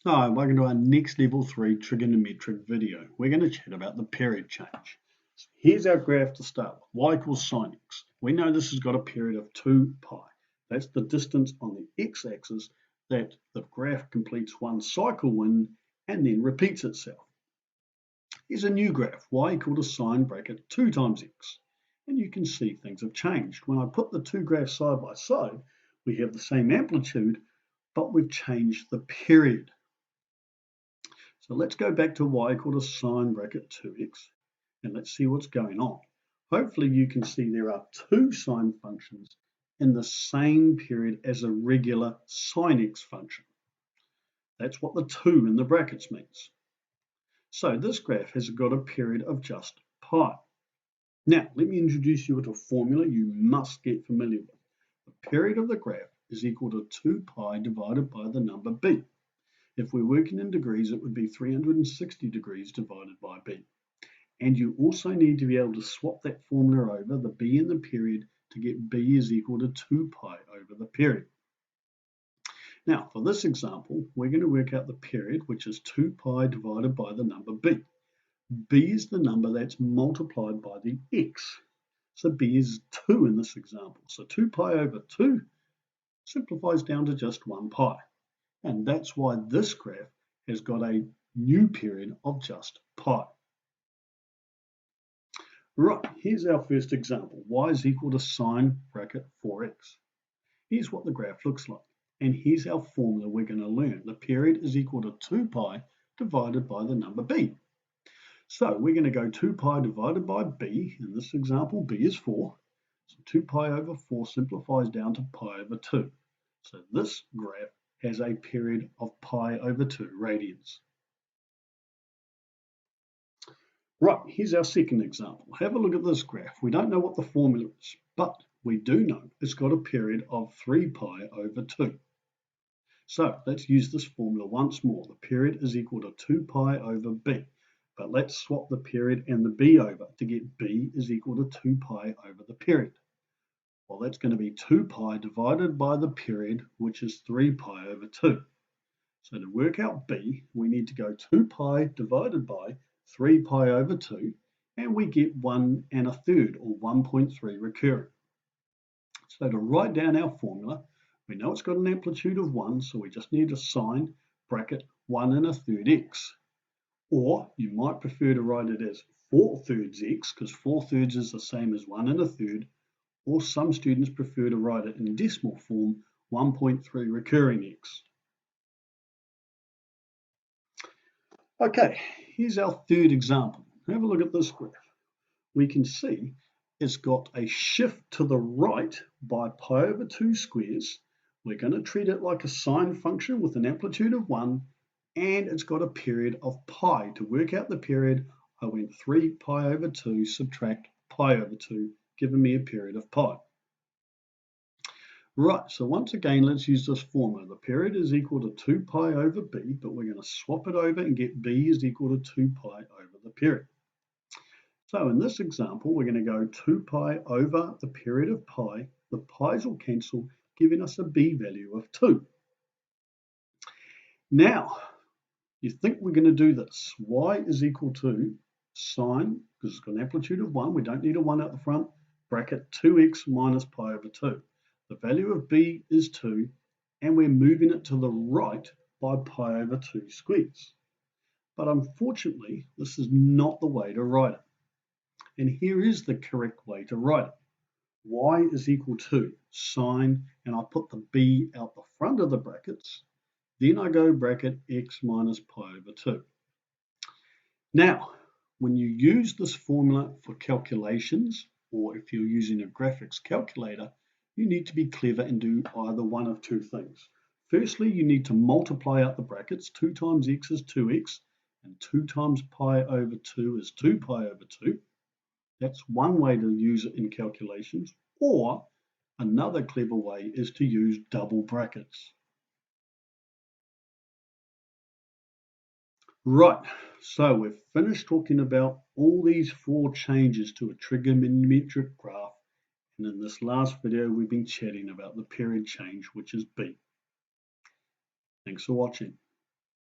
Hi, welcome to our next level 3 trigonometric video. We're going to chat about the period change. So here's our graph to start with, y equals sine x. We know this has got a period of 2 pi. That's the distance on the x-axis that the graph completes one cycle in and then repeats itself. Here's a new graph, y equal to sine bracket 2 times x. And you can see things have changed. When I put the two graphs side by side, we have the same amplitude, but we've changed the period. So let's go back to y equal to sine bracket 2x and let's see what's going on. Hopefully you can see there are two sine functions in the same period as a regular sine x function. That's what the 2 in the brackets means. So this graph has got a period of just pi. Now let me introduce you to a formula you must get familiar with. The period of the graph is equal to 2 pi divided by the number b. If we're working in degrees, it would be 360 degrees divided by b. And you also need to be able to swap that formula over, the b in the period, to get b is equal to 2 pi over the period. Now, for this example, we're going to work out the period, which is 2 pi divided by the number b. b is the number that's multiplied by the x. So b is 2 in this example. So 2 pi over 2 simplifies down to just 1 pi. And that's why this graph has got a new period of just pi. Right, here's our first example. Y is equal to sine bracket 4x. Here's what the graph looks like. And here's our formula we're going to learn. The period is equal to 2 pi divided by the number b. So we're going to go 2 pi divided by b. In this example, b is 4. So 2 pi over 4 simplifies down to pi over 2. So this graph has a period of pi over 2 radians. Right, here's our second example. Have a look at this graph. We don't know what the formula is, but we do know it's got a period of 3 pi over 2. So let's use this formula once more. The period is equal to 2 pi over b. But let's swap the period and the b over to get b is equal to 2 pi over the period. Well, that's going to be 2 pi divided by the period, which is 3 pi over 2. So to work out b, we need to go 2 pi divided by 3 pi over 2, and we get 1 1/3, or 1.3 recurring. So to write down our formula, we know it's got an amplitude of 1, so we just need a sine bracket 1 1/3 x. Or you might prefer to write it as 4/3 x, because 4/3 is the same as 1 1/3, or some students prefer to write it in decimal form, 1.3 recurring x. Okay, here's our third example. Have a look at this graph. We can see it's got a shift to the right by pi over 2 squares. We're going to treat it like a sine function with an amplitude of 1, and it's got a period of pi. To work out the period, I went 3 pi over 2 subtract pi over 2, giving me a period of pi. Right, so once again, let's use this formula. The period is equal to 2 pi over b, but we're going to swap it over and get b is equal to 2 pi over the period. So in this example, we're going to go 2 pi over the period of pi. The pi's will cancel, giving us a b value of 2. Now, you think we're going to do this. Y is equal to sine, because it's got an amplitude of 1, we don't need a 1 at the front, bracket 2x minus pi over 2. The value of b is 2, and we're moving it to the right by pi over 2 squares. But unfortunately, this is not the way to write it. And here is the correct way to write it. Y is equal to sine, and I put the b out the front of the brackets. Then I go bracket x minus pi over 2. Now, when you use this formula for calculations, or if you're using a graphics calculator, you need to be clever and do either one of two things. Firstly, you need to multiply out the brackets. 2 times x is 2x, and 2 times pi over 2 is 2 pi over 2. That's one way to use it in calculations. Or another clever way is to use double brackets. Right, so we've finished talking about all these 4 changes to a trigonometric graph. And in this last video, we've been chatting about the period change, which is b. Thanks for watching.